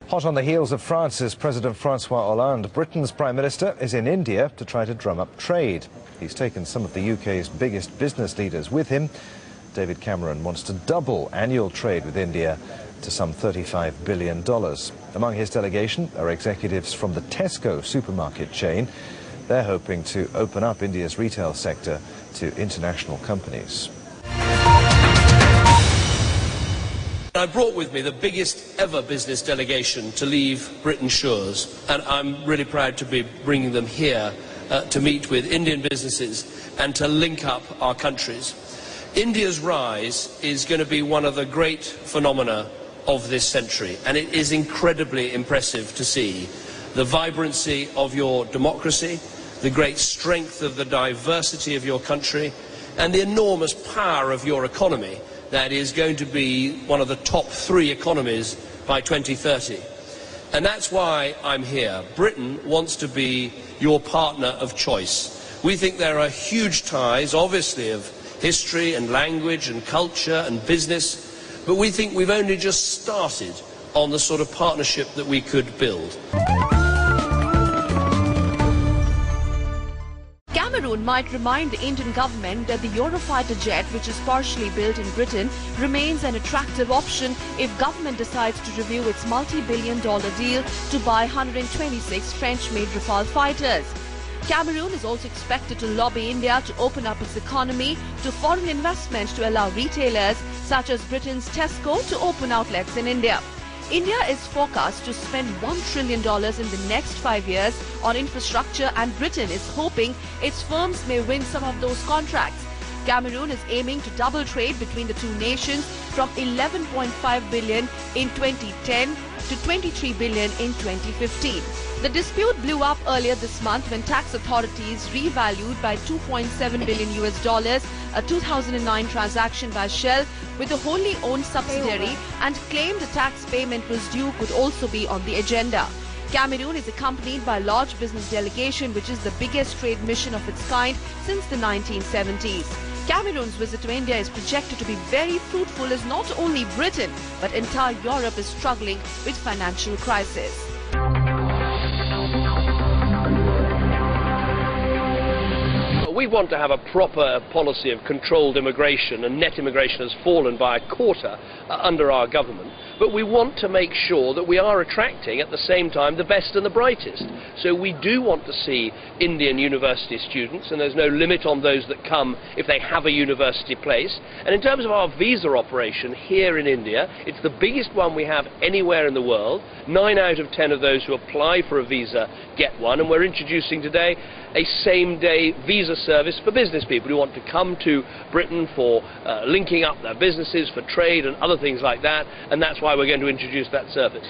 Hot on the heels of France's President Francois Hollande, Britain's Prime Minister is in India to try to drum up trade. He's taken some of the UK's biggest business leaders with him. David Cameron wants to double annual trade with India to some $35 billion. Among his delegation are executives from the Tesco supermarket chain. They're hoping to open up India's retail sector to international companies. I brought with me the biggest ever business delegation to leave Britain's shores, and I'm really proud to be bringing them here to meet with Indian businesses and to link up our countries. India's rise is going to be one of the great phenomena of this century, and it is incredibly impressive to see the vibrancy of your democracy, the great strength of the diversity of your country, and the enormous power of your economy that is going to be one of the top 3 economies by 2030. And that's why I'm here. Britain wants to be your partner of choice. We think there are huge ties, obviously, of history and language and culture and business, but we think we've only just started on the sort of partnership that we could build. Cameroon might remind the Indian government that the Eurofighter jet, which is partially built in Britain, remains an attractive option if government decides to review its multi-billion-dollar deal to buy 126 French-made Rafale fighters. Cameroon is also expected to lobby India to open up its economy to foreign investment to allow retailers such as Britain's Tesco to open outlets in India. India is forecast to spend $1 trillion in the next 5 years on infrastructure, and Britain is hoping its firms may win some of those contracts. Cameroon is aiming to double trade between the two nations from $11.5 billion in 2010 to $23 billion in 2015. The dispute blew up earlier this month when tax authorities revalued by $2.7 billion a 2009 transaction by Shell with a wholly owned subsidiary, and claimed the tax payment was due could also be on the agenda. Cameroon is accompanied by a large business delegation, which is the biggest trade mission of its kind since the 1970s. Cameroon's visit to India is projected to be very fruitful, as not only Britain but entire Europe is struggling with financial crisis. We want to have a proper policy of controlled immigration, and net immigration has fallen by a quarter under our government. But we want to make sure that we are attracting at the same time the best and the brightest. So we do want to see Indian university students, and there's no limit on those that come if they have a university place. And in terms of our visa operation here in India, it's the biggest one we have anywhere in the world. 9 out of 10 of those who apply for a visa get one, and we're introducing today a same-day visa service for business people who want to come to Britain for linking up their businesses, for trade and other things like that, and that's why we're going to introduce that service.